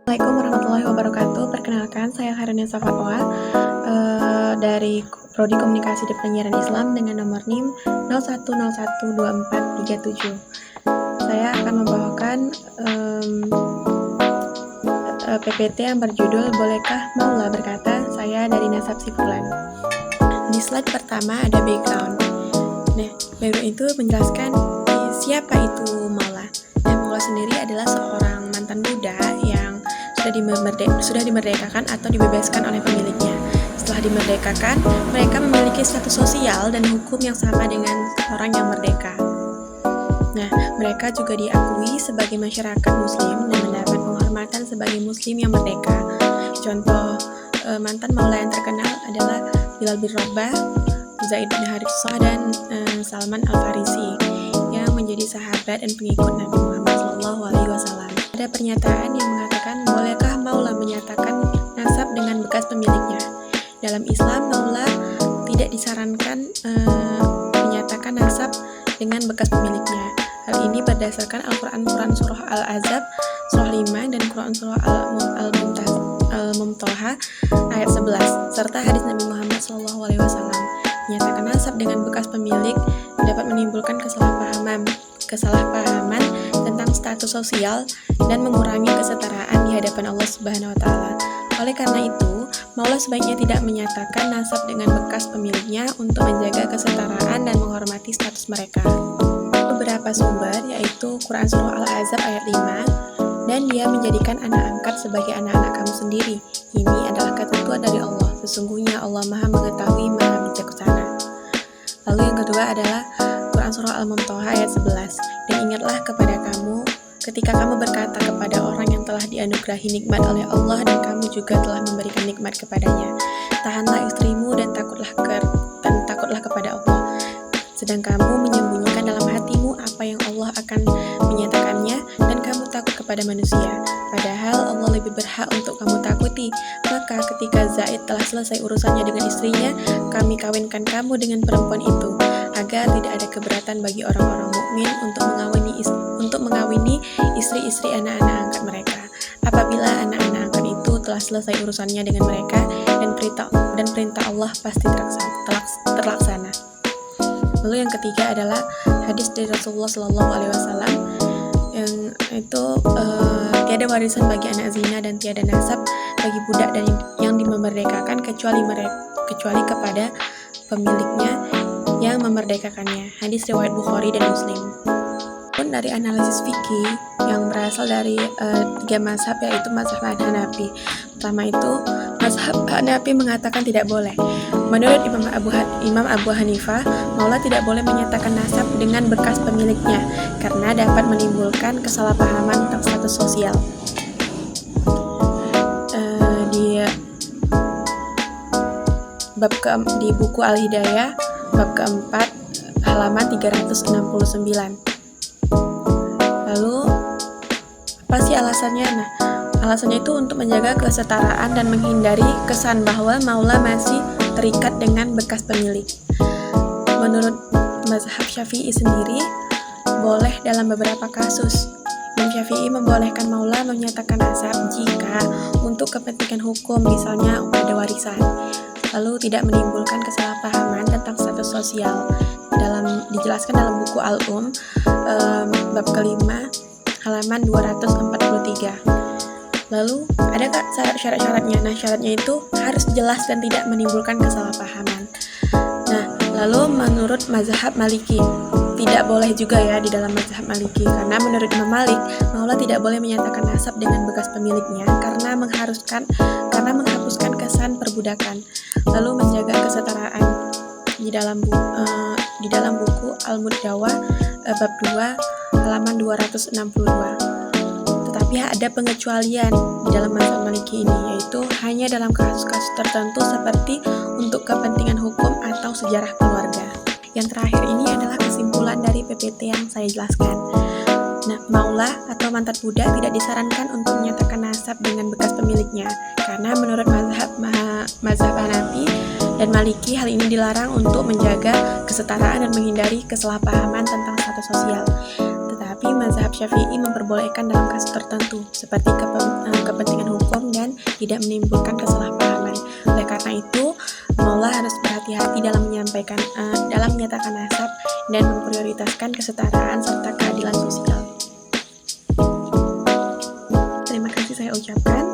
Assalamualaikum warahmatullahi wabarakatuh. Perkenalkan, saya Hairunisa Fatwa dari Prodi Komunikasi dan Penyiaran Islam dengan nomor NIM 01012437. Saya akan membawakan PPT yang berjudul Bolehkah Maula Berkata, Saya dari Nasab Si Fulan. Di slide pertama ada background. Nah, background itu menjelaskan siapa itu Maula. Nah, Maula sendiri adalah seorang mantan budak yang sudah dimerdekakan atau dibebaskan oleh pemiliknya. Setelah dimerdekakan, mereka memiliki status sosial dan hukum yang sama dengan orang yang merdeka. Nah, mereka juga diakui sebagai masyarakat muslim dan mendapat penghormatan sebagai muslim yang merdeka. Contoh mantan maula yang terkenal adalah Bilal bin Rabah, Zaid bin Harithah, dan Salman Al-Farisi yang menjadi sahabat dan pengikut Nabi Muhammad SAW. Ada pernyataan yang mengatakan, bolehkah maula menyatakan nasab dengan bekas pemiliknya? Dalam Islam, maula tidak disarankan menyatakan nasab dengan bekas pemiliknya. Hal ini berdasarkan Al-Quran surah Al-Ahzab surah 5 dan Quran surah Al-Mumtaha ayat 11 serta hadis Nabi Muhammad SAW. Menyatakan nasab dengan bekas pemilik dapat menimbulkan kesalahpahaman tentang status sosial dan mengurangi kesetaraan di hadapan Allah Subhanahu wa taala. Oleh karena itu, maula sebaiknya tidak menyatakan nasab dengan bekas pemiliknya untuk menjaga kesetaraan dan menghormati status mereka. Beberapa sumber yaitu Quran surah Al-Ahzab ayat 5, dan dia menjadikan anak angkat sebagai anak-anak kamu sendiri. Ini adalah ketentuan dari Allah. Sesungguhnya Allah Maha mengetahui, Maha bijaksana. Lalu yang kedua adalah Quran surah Al-Mumtaha ayat 11. Dan ingatlah kepada kamu ketika kamu berkata kepada orang yang telah dianugerahi nikmat oleh Allah dan kamu juga telah memberikan nikmat kepadanya, tahanlah istrimu dan takutlah kepada Allah. Sedang kamu menyembunyikan dalam hatimu apa yang Allah akan menyatakannya dan kamu takut kepada manusia. Padahal Allah lebih berhak untuk kamu takuti. Maka ketika Zaid telah selesai urusannya dengan istrinya, kami kawinkan kamu dengan perempuan itu, agar tidak ada keberatan bagi orang-orang mukmin untuk mengawini istri-istri anak-anak angkat mereka. Apabila anak-anak angkat itu telah selesai urusannya dengan mereka dan perintah Allah pasti terlaksana. Lalu yang ketiga adalah hadis dari Rasulullah SAW yang itu tiada warisan bagi anak zina dan tiada nasab bagi budak dan yang dimerdekakan kecuali kepada pemiliknya yang memerdekakannya. Hadis riwayat Bukhari dan Muslim. Pun dari analisis fikih yang berasal dari 3 mazhab, yaitu mazhab Hanafi. Pertama itu mazhab Hanafi mengatakan tidak boleh. Menurut Imam Abu Hanifah, maula tidak boleh menyatakan nasab dengan bekas pemiliknya karena dapat menimbulkan kesalahpahaman tentang status sosial. Di buku Al-Hidayah bab keempat halaman 369. Lalu apa sih alasannya? Nah, alasannya itu untuk menjaga kesetaraan dan menghindari kesan bahwa maula masih terikat dengan bekas pemilik. Menurut mazhab Syafi'i sendiri, boleh dalam beberapa kasus. Imam Syafi'i membolehkan maula menyatakan nasab jika untuk kepentingan hukum, misalnya ada warisan, lalu tidak menimbulkan kesalahpahaman tentang status sosial. Dijelaskan dalam buku Al-Um bab kelima halaman 243. Lalu adakah syarat-syaratnya? Nah, syaratnya itu harus jelas dan tidak menimbulkan kesalahpahaman. Nah, lalu menurut mazhab Maliki tidak boleh juga ya di dalam mazhab Maliki, karena menurut Imam Malik, maula tidak boleh menyatakan nasab dengan bekas pemiliknya karena menghapuskan kesan perbudakan, lalu menjaga kesetaraan. Di dalam buku Al-Mudawwah bab 2 halaman 262. Tetapi ada pengecualian di dalam mazhab Maliki ini, yaitu hanya dalam kasus-kasus tertentu seperti untuk kepentingan hukum atau sejarah keluarga. Yang terakhir ini adalah kesimpulan dari PPT yang saya jelaskan. Nah, maula atau mantan budak tidak disarankan untuk menyatakan nasab dengan bekas pemiliknya, karena menurut mazhab Hanafi dan Maliki, hal ini dilarang untuk menjaga kesetaraan dan menghindari kesalahpahaman tentang status sosial. Tapi mazhab Syafi'i memperbolehkan dalam kasus tertentu, seperti kepentingan hukum dan tidak menimbulkan kesalahpahaman. Oleh karena itu, Maullah harus berhati-hati dalam menyatakan nasab dan memprioritaskan kesetaraan serta keadilan sosial. Terima kasih saya ucapkan.